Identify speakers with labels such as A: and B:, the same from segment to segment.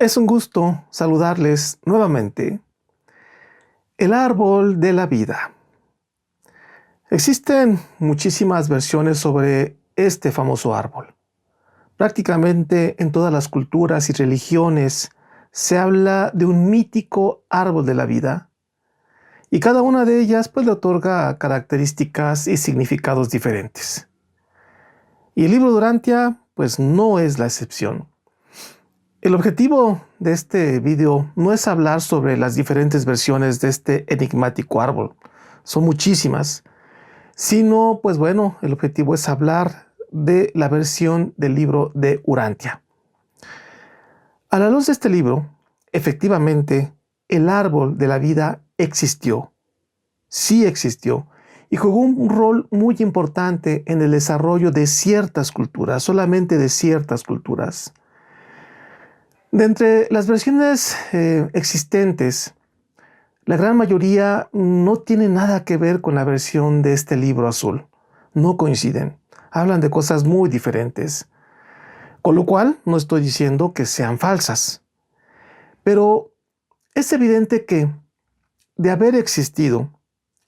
A: Es un gusto saludarles nuevamente. El árbol de la vida. Existen muchísimas versiones sobre este famoso árbol. Prácticamente en todas las culturas y religiones se habla de un mítico árbol de la vida y cada una de ellas le otorga características y significados diferentes. Y el libro Durantia no es la excepción. El objetivo de este video no es hablar sobre las diferentes versiones de este enigmático árbol, son muchísimas, sino el objetivo es hablar de la versión del libro de Urantia. A la luz de este libro, efectivamente, el árbol de la vida existió, sí existió, y jugó un rol muy importante en el desarrollo de ciertas culturas, solamente de ciertas culturas. De entre las versiones existentes, la gran mayoría no tiene nada que ver con la versión de este libro azul. No coinciden. Hablan de cosas muy diferentes. Con lo cual, no estoy diciendo que sean falsas. Pero es evidente que, de haber existido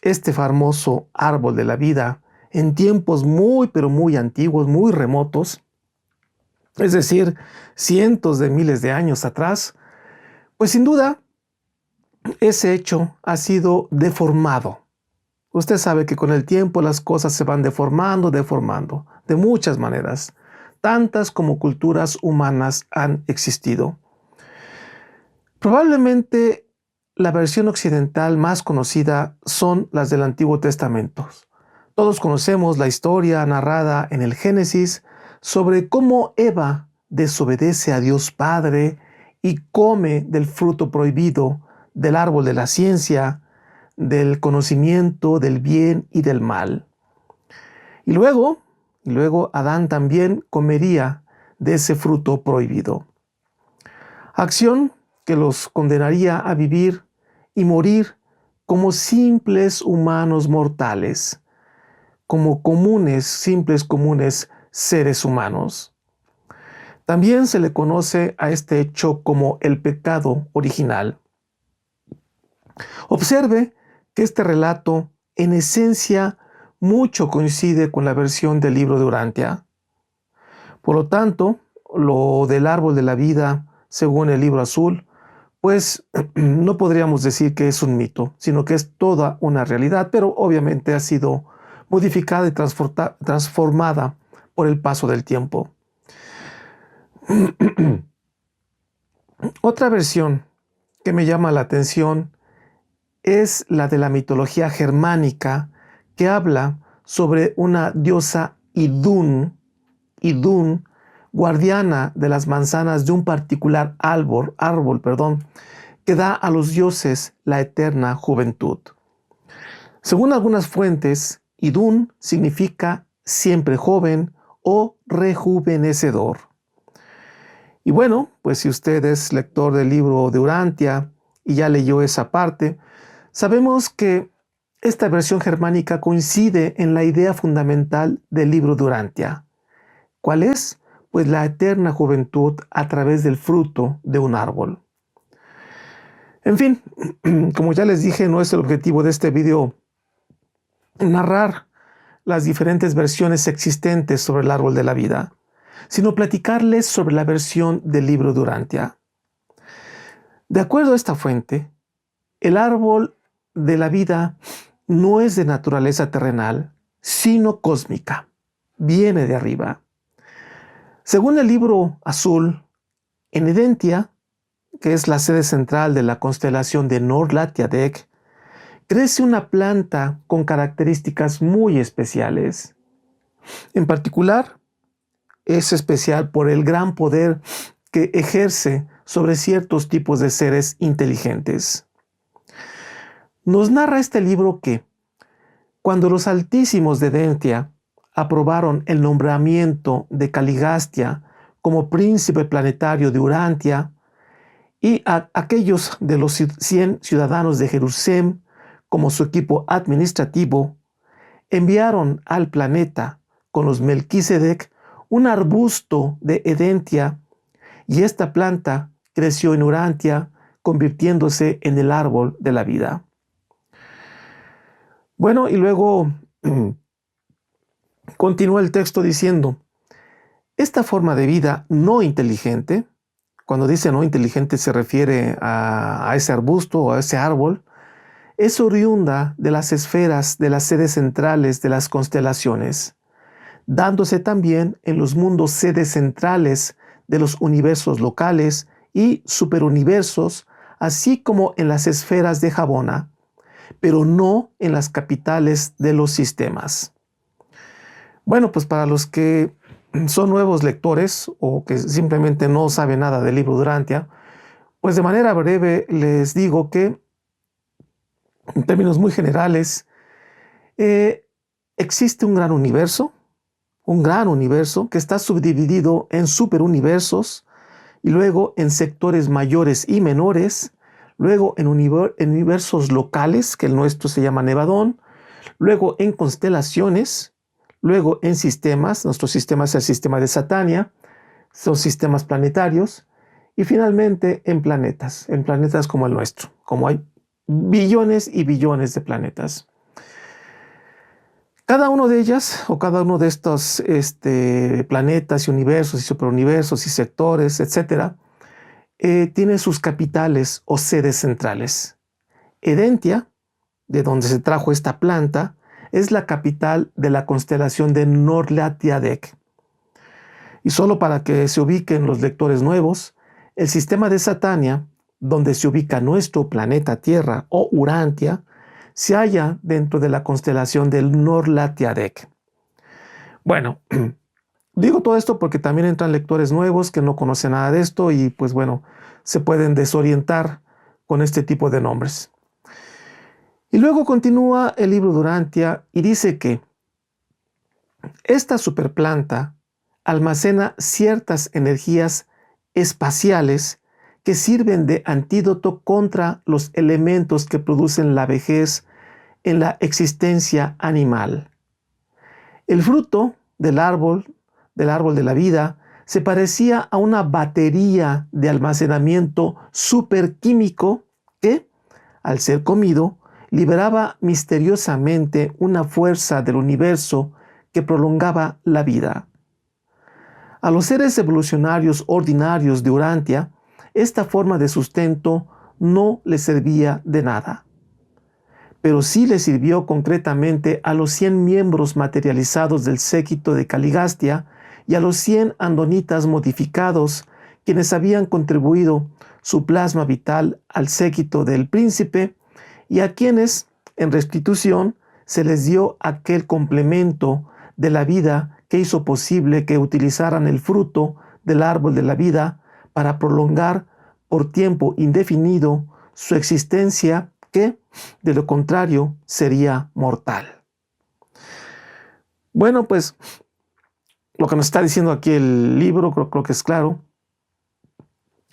A: este famoso árbol de la vida en tiempos pero muy antiguos, muy remotos, es decir, cientos de miles de años atrás, sin duda, ese hecho ha sido deformado. Usted sabe que con el tiempo las cosas se van deformando, de muchas maneras, tantas como culturas humanas han existido. Probablemente la versión occidental más conocida son las del Antiguo Testamento. Todos conocemos la historia narrada en el Génesis sobre cómo Eva desobedece a Dios Padre y come del fruto prohibido del árbol de la ciencia, del conocimiento del bien y del mal. Y luego Adán también comería de ese fruto prohibido. Acción que los condenaría a vivir y morir como simples humanos mortales, como simples comunes seres humanos. También se le conoce a este hecho como el pecado original. Observe que este relato, en esencia, mucho coincide con la versión del libro de Urantia. Por lo tanto, lo del árbol de la vida, según el libro azul, no podríamos decir que es un mito, sino que es toda una realidad, pero obviamente ha sido modificada y transformada por el paso del tiempo. Otra versión que me llama la atención es la de la mitología germánica, que habla sobre una diosa Idún, guardiana de las manzanas de un particular árbol, que da a los dioses la eterna juventud. Según algunas fuentes, Idún significa siempre joven o rejuvenecedor. Y si usted es lector del libro de Urantia y ya leyó esa parte, sabemos que esta versión germánica coincide en la idea fundamental del libro de Urantia. ¿Cuál es? La eterna juventud a través del fruto de un árbol. En fin, como ya les dije, no es el objetivo de este video narrar las diferentes versiones existentes sobre el árbol de la vida, sino platicarles sobre la versión del libro de Urantia. De acuerdo a esta fuente, el árbol de la vida no es de naturaleza terrenal, sino cósmica. Viene de arriba. Según el libro azul, en Edentia, que es la sede central de la constelación de Nor-Latiadeq, crece una planta con características muy especiales. En particular, es especial por el gran poder que ejerce sobre ciertos tipos de seres inteligentes. Nos narra este libro que, cuando los altísimos de Edentia aprobaron el nombramiento de Caligastia como príncipe planetario de Urantia, y a aquellos de los 100 ciudadanos de Jerusalén como su equipo administrativo, enviaron al planeta con los Melquisedec un arbusto de Edentia, y esta planta creció en Urantia, convirtiéndose en el árbol de la vida. Bueno, y luego continúa el texto diciendo, esta forma de vida no inteligente, cuando dice no inteligente se refiere a ese arbusto o a ese árbol, es oriunda de las esferas de las sedes centrales de las constelaciones, dándose también en los mundos sedes centrales de los universos locales y superuniversos, así como en las esferas de Jabona, pero no en las capitales de los sistemas. Bueno, pues para los que son nuevos lectores o que simplemente no saben nada del libro Durantia, pues de manera breve les digo que, en términos muy generales, existe un gran universo que está subdividido en superuniversos y luego en sectores mayores y menores, luego en universos locales, que el nuestro se llama Nevadón, luego en constelaciones, luego en sistemas, nuestro sistema es el sistema de Satania, son sistemas planetarios, y finalmente en planetas como el nuestro, como hay billones y billones de planetas. Cada uno de ellas, o cada uno de estos planetas y universos y superuniversos y sectores, etcétera, tiene sus capitales o sedes centrales. Edentia, de donde se trajo esta planta, es la capital de la constelación de Norlatiadec. Y solo para que se ubiquen los lectores nuevos, el sistema de Satania, donde se ubica nuestro planeta Tierra o Urantia, se halla dentro de la constelación del Norlatiadec. Bueno, digo todo esto porque también entran lectores nuevos que no conocen nada de esto y pues bueno, se pueden desorientar con este tipo de nombres. Y luego continúa el libro Durantia y dice que esta superplanta almacena ciertas energías espaciales que sirven de antídoto contra los elementos que producen la vejez en la existencia animal. El fruto del árbol de la vida se parecía a una batería de almacenamiento superquímico que, al ser comido, liberaba misteriosamente una fuerza del universo que prolongaba la vida. A los seres evolucionarios ordinarios de Urantia, esta forma de sustento no les servía de nada. Pero sí le sirvió concretamente a los 100 miembros materializados del séquito de Caligastia y a los 100 andonitas modificados, quienes habían contribuido su plasma vital al séquito del príncipe y a quienes, en restitución, se les dio aquel complemento de la vida que hizo posible que utilizaran el fruto del árbol de la vida para prolongar por tiempo indefinido su existencia que, de lo contrario, sería mortal. Bueno, pues lo que nos está diciendo aquí el libro, creo que es claro,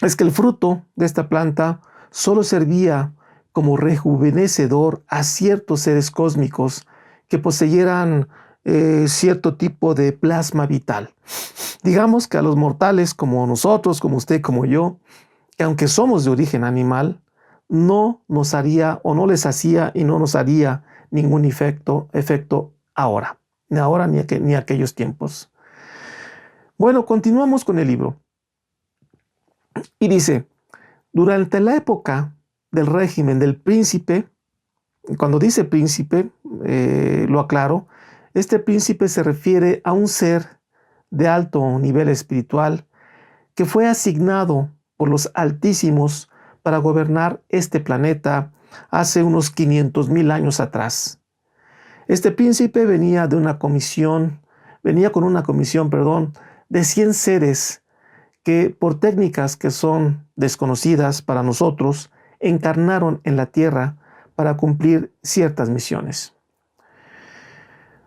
A: es que el fruto de esta planta solo servía como rejuvenecedor a ciertos seres cósmicos que poseyeran cierto tipo de plasma vital. Digamos que a los mortales como nosotros, como usted, como yo, que aunque somos de origen animal, no nos haría o no les hacía y no nos haría ningún efecto ahora, ni ahora ni aquellos tiempos. Bueno, continuamos con el libro. Y dice, durante la época del régimen del príncipe, cuando dice príncipe, lo aclaro, este príncipe se refiere a un ser de alto nivel espiritual que fue asignado por los Altísimos para gobernar este planeta hace unos 500,000 años atrás. Este príncipe venía con una comisión, de 100 seres que por técnicas que son desconocidas para nosotros, encarnaron en la Tierra para cumplir ciertas misiones.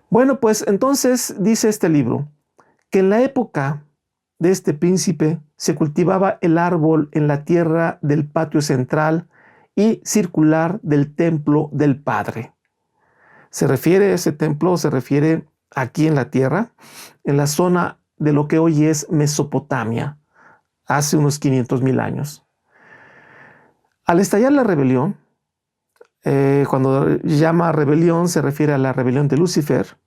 A: Bueno, pues entonces dice este libro que en la época de este príncipe se cultivaba el árbol en la tierra del patio central y circular del templo del Padre. Ese templo se refiere aquí en la tierra, en la zona de lo que hoy es Mesopotamia, hace unos 500,000 años. Al estallar la rebelión, cuando llama rebelión se refiere a la rebelión de Lucifer,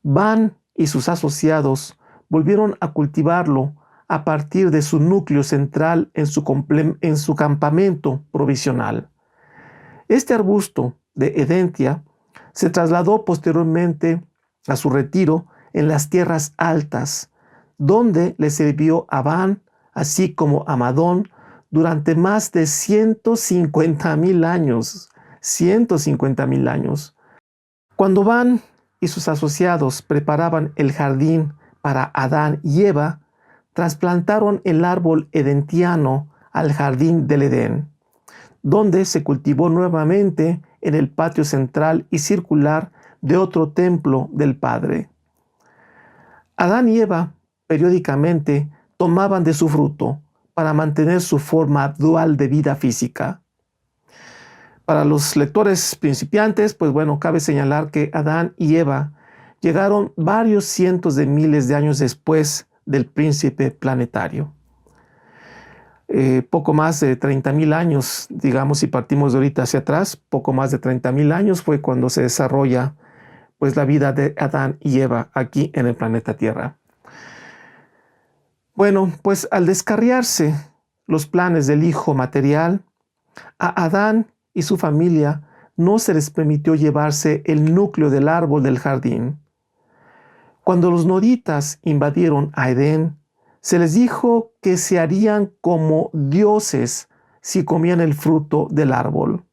A: Van y sus asociados volvieron a cultivarlo a partir de su núcleo central en su campamento provisional. Este arbusto de Edentia se trasladó posteriormente a su retiro en las tierras altas, donde le sirvió a Van, así como a Madón, durante más de 150,000 años. 150,000 años. Cuando Van y sus asociados preparaban el jardín para Adán y Eva, trasplantaron el árbol edentiano al jardín del Edén, donde se cultivó nuevamente en el patio central y circular de otro templo del Padre. Adán y Eva periódicamente tomaban de su fruto para mantener su forma dual de vida física. Para los lectores principiantes, pues bueno, cabe señalar que Adán y Eva llegaron varios cientos de miles de años después del príncipe planetario. Poco más de 30,000 años, digamos, si partimos de ahorita hacia atrás, poco más de 30,000 años fue cuando se desarrolla pues la vida de Adán y Eva aquí en el planeta Tierra. Bueno, pues al descarriarse los planes del hijo material, a Adán y su familia no se les permitió llevarse el núcleo del árbol del jardín. Cuando los noditas invadieron a Edén, se les dijo que se harían como dioses si comían el fruto del árbol.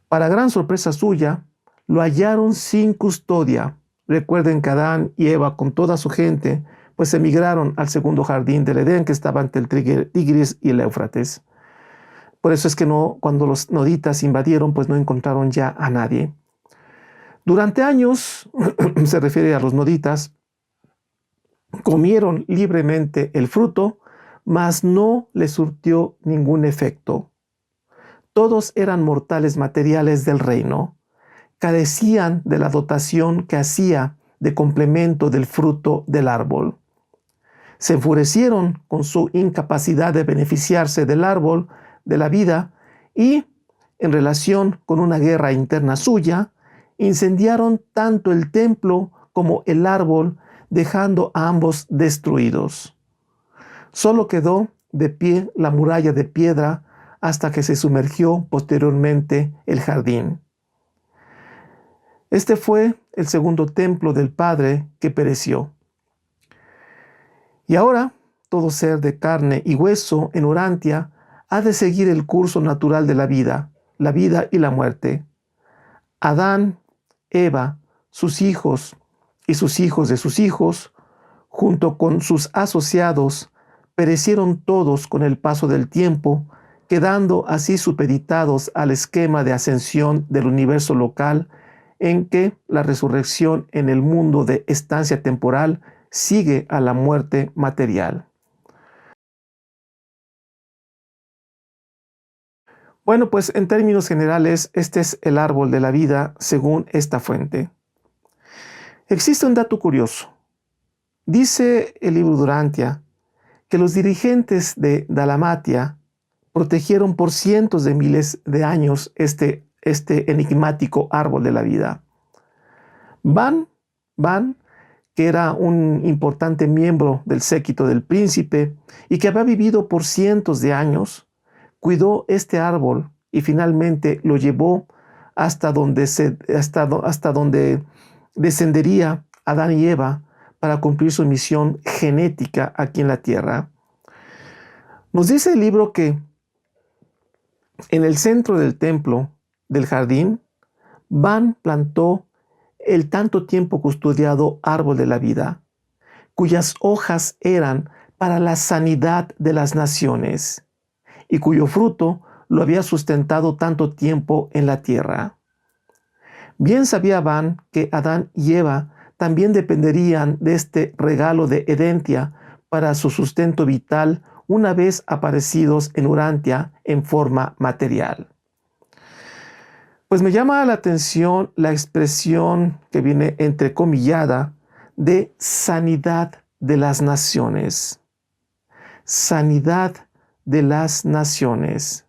A: Para gran sorpresa suya, lo hallaron sin custodia. Recuerden que Adán y Eva con toda su gente pues emigraron al segundo jardín del Edén que estaba entre el Tigris y el Éufrates. Por eso es que cuando los noditas invadieron, pues no encontraron ya a nadie. Durante años, se refiere a los noditas, comieron libremente el fruto, mas no les surtió ningún efecto. Todos eran mortales materiales del reino, carecían de la dotación que hacía de complemento del fruto del árbol. Se enfurecieron con su incapacidad de beneficiarse del árbol de la vida y, en relación con una guerra interna suya, incendiaron tanto el templo como el árbol, dejando a ambos destruidos. Solo quedó de pie la muralla de piedra hasta que se sumergió posteriormente el jardín. Este fue el segundo templo del Padre que pereció. Y ahora, todo ser de carne y hueso en Urantia ha de seguir el curso natural de la vida y la muerte. Adán, Eva, sus hijos y sus hijos de sus hijos, junto con sus asociados, perecieron todos con el paso del tiempo, quedando así supeditados al esquema de ascensión del universo local en que la resurrección en el mundo de estancia temporal sigue a la muerte material. Bueno, pues en términos generales, este es el árbol de la vida según esta fuente. Existe un dato curioso. Dice el libro de Urantia que los dirigentes de Dalmatia protegieron por cientos de miles de años este enigmático árbol de la vida. Van, que era un importante miembro del séquito del príncipe y que había vivido por cientos de años, cuidó este árbol y finalmente lo llevó hasta donde descendería Adán y Eva para cumplir su misión genética aquí en la tierra. Nos dice el libro que en el centro del templo, del jardín, Van plantó el tanto tiempo custodiado árbol de la vida, cuyas hojas eran para la sanidad de las naciones y cuyo fruto lo había sustentado tanto tiempo en la tierra. Bien sabía Van que Adán y Eva también dependerían de este regalo de Edentia para su sustento vital una vez aparecidos en Urantia en forma material. Pues me llama la atención la expresión que viene entrecomillada de sanidad de las naciones. Sanidad de las naciones.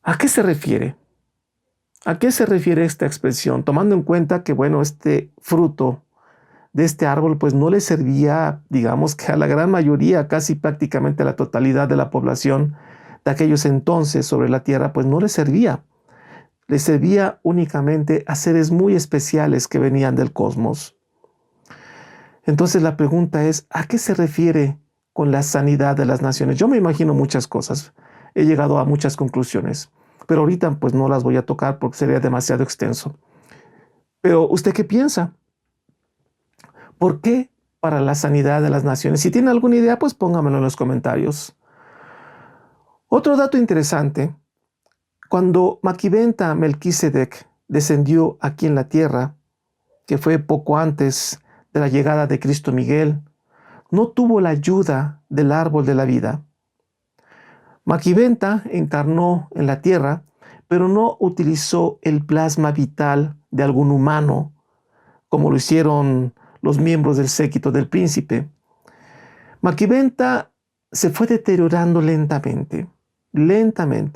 A: ¿A qué se refiere? ¿A qué se refiere esta expresión? Tomando en cuenta que, bueno, este fruto de este árbol pues no le servía, digamos que a la gran mayoría, casi prácticamente a la totalidad de la población de aquellos entonces sobre la tierra, pues no le servía. Le servía únicamente a seres muy especiales que venían del cosmos. Entonces la pregunta es, ¿a qué se refiere con la sanidad de las naciones? Yo me imagino muchas cosas. He llegado a muchas conclusiones, pero ahorita pues no las voy a tocar porque sería demasiado extenso. Pero ¿usted qué piensa? ¿Por qué para la sanidad de las naciones? Si tiene alguna idea, pues póngamelo en los comentarios. Otro dato interesante, cuando Maquiventa Melquisedec descendió aquí en la tierra, que fue poco antes de la llegada de Cristo Miguel, no tuvo la ayuda del árbol de la vida. Maquiventa encarnó en la tierra, pero no utilizó el plasma vital de algún humano, como lo hicieron los miembros del séquito del príncipe. Maquiventa se fue deteriorando lentamente,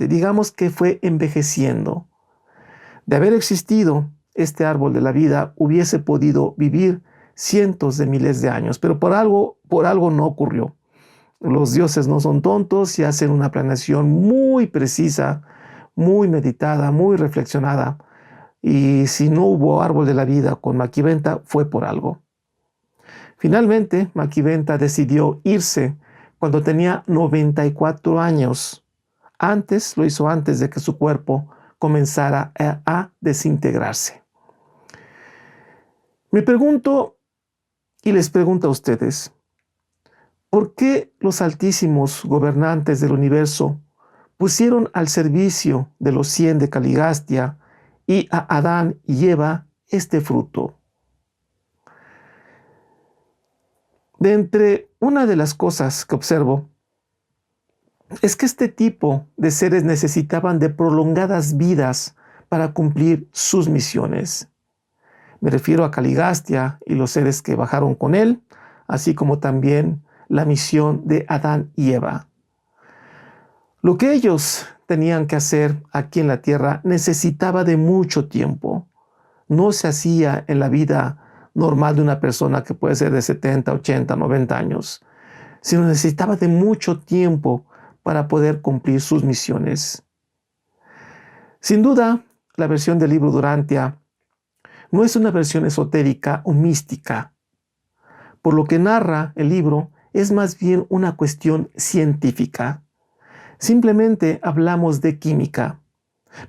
A: digamos que fue envejeciendo. De haber existido este árbol de la vida, hubiese podido vivir cientos de miles de años, pero por algo no ocurrió. Los dioses no son tontos y hacen una planeación muy precisa, muy meditada, muy reflexionada. Y si no hubo árbol de la vida con Maquiventa, fue por algo. Finalmente, Maquiventa decidió irse cuando tenía 94 años. Lo hizo antes de que su cuerpo comenzara a desintegrarse. Me pregunto y les pregunto a ustedes, ¿por qué los altísimos gobernantes del universo pusieron al servicio de los 100 de Caligastia y a Adán y Eva este fruto? De entre una de las cosas que observo es que este tipo de seres necesitaban de prolongadas vidas para cumplir sus misiones. Me refiero a Caligastia y los seres que bajaron con él, así como también la misión de Adán y Eva. Lo que ellos tenían que hacer aquí en la tierra necesitaba de mucho tiempo. No se hacía en la vida normal de una persona que puede ser de 70, 80, 90 años, sino necesitaba de mucho tiempo para poder cumplir sus misiones. Sin duda, la versión del libro Durantia no es una versión esotérica o mística. Por lo que narra el libro, es más bien una cuestión científica. Simplemente hablamos de química,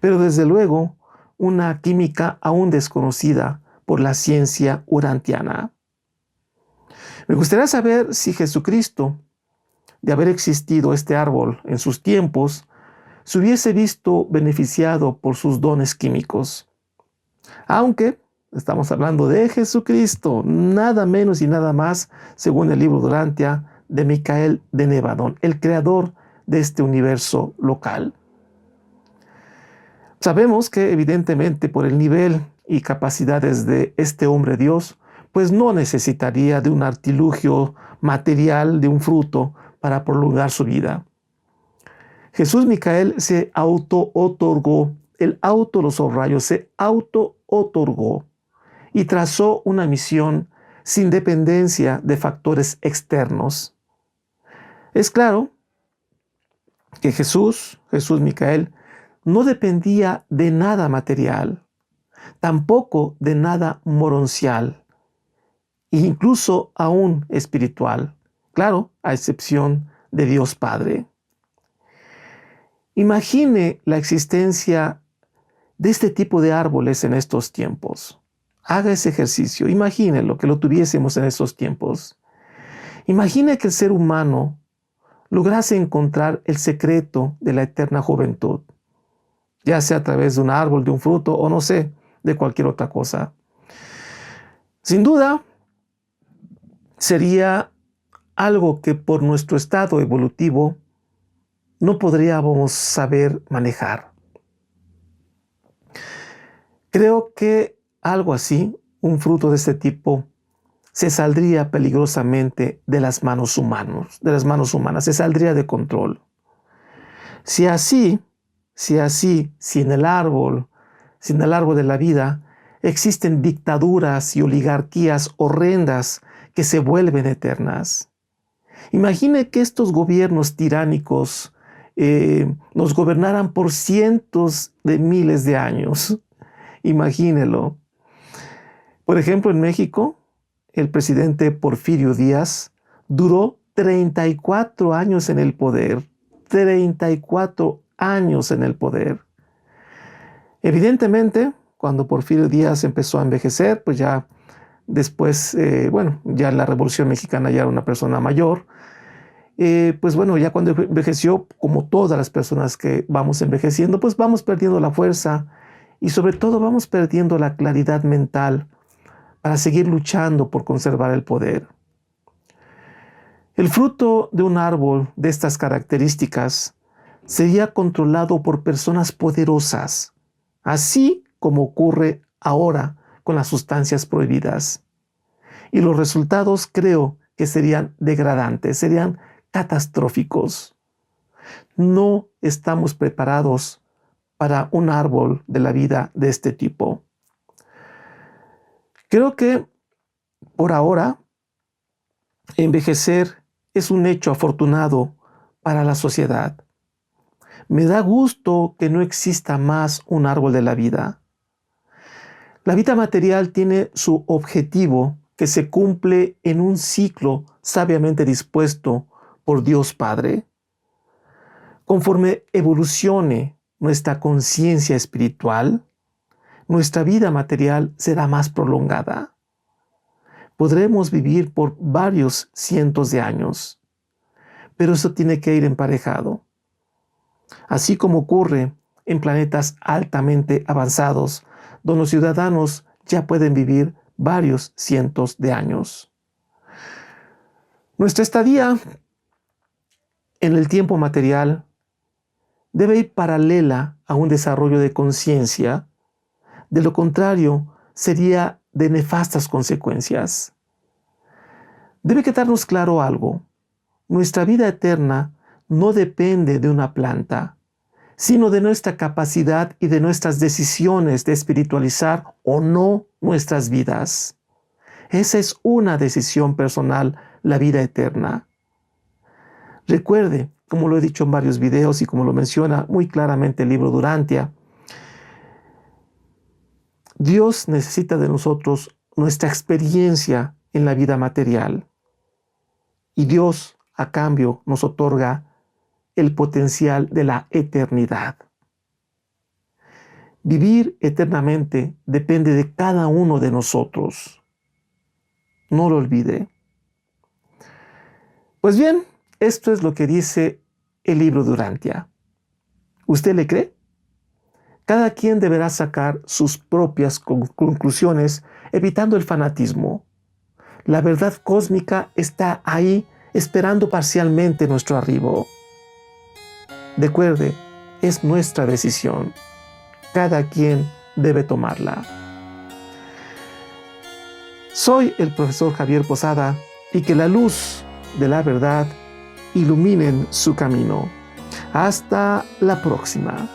A: pero desde luego una química aún desconocida por la ciencia urantiana. Me gustaría saber si Jesucristo, de haber existido este árbol en sus tiempos, se hubiese visto beneficiado por sus dones químicos. Aunque estamos hablando de Jesucristo, nada menos y nada más, según el libro Durantia de Micael de Nevadón, el creador de este universo local. Sabemos que evidentemente por el nivel y capacidades de este hombre Dios, pues no necesitaría de un artilugio material, de un fruto, para prolongar su vida. Jesús Micael se auto-otorgó, el auto lo subrayo, se auto-otorgó y trazó una misión sin dependencia de factores externos. Es claro que Jesús Micael, no dependía de nada material, tampoco de nada moroncial, e incluso aún espiritual, claro, a excepción de Dios Padre. Imagine la existencia de este tipo de árboles en estos tiempos. Haga ese ejercicio, imagínelo que lo tuviésemos en estos tiempos. Imagine que el ser humano lograse encontrar el secreto de la eterna juventud, ya sea a través de un árbol, de un fruto o no sé, de cualquier otra cosa. Sin duda, sería algo que por nuestro estado evolutivo no podríamos saber manejar. Creo que algo así, un fruto de este tipo, se saldría peligrosamente de las manos humanas, se saldría de control. Si si en el árbol de la vida, existen dictaduras y oligarquías horrendas que se vuelven eternas. Imagine que estos gobiernos tiránicos nos gobernaran por cientos de miles de años. Imagínelo. Por ejemplo, en México, el presidente Porfirio Díaz duró 34 años en el poder. 34 años en el poder. Evidentemente, cuando Porfirio Díaz empezó a envejecer, pues ya después, ya la Revolución Mexicana ya era una persona mayor, ya cuando envejeció, como todas las personas que vamos envejeciendo, pues vamos perdiendo la fuerza y sobre todo vamos perdiendo la claridad mental para seguir luchando por conservar el poder. El fruto de un árbol de estas características sería controlado por personas poderosas, así como ocurre ahora con las sustancias prohibidas. Y los resultados creo que serían degradantes, serían catastróficos. No estamos preparados para un árbol de la vida de este tipo. Creo que por ahora envejecer es un hecho afortunado para la sociedad. Me da gusto que no exista más un árbol de la vida. La vida material tiene su objetivo que se cumple en un ciclo sabiamente dispuesto por Dios Padre. Conforme evolucione nuestra conciencia espiritual, nuestra vida material será más prolongada. Podremos vivir por varios cientos de años, pero eso tiene que ir emparejado. Así como ocurre en planetas altamente avanzados, donde los ciudadanos ya pueden vivir varios cientos de años. Nuestra estadía en el tiempo material debe ir paralela a un desarrollo de conciencia. De lo contrario, sería de nefastas consecuencias. Debe quedarnos claro algo. Nuestra vida eterna no depende de una planta, sino de nuestra capacidad y de nuestras decisiones de espiritualizar o no nuestras vidas. Esa es una decisión personal, la vida eterna. Recuerde, como lo he dicho en varios videos y como lo menciona muy claramente el libro Durantia, Dios necesita de nosotros nuestra experiencia en la vida material. Y Dios, a cambio, nos otorga el potencial de la eternidad. Vivir eternamente depende de cada uno de nosotros. No lo olvide. Pues bien, esto es lo que dice el libro Durantia. ¿Usted le cree? Cada quien deberá sacar sus propias conclusiones, evitando el fanatismo. La verdad cósmica está ahí, esperando parcialmente nuestro arribo. Recuerde, es nuestra decisión. Cada quien debe tomarla. Soy el profesor Javier Posada y que la luz de la verdad ilumine su camino. Hasta la próxima.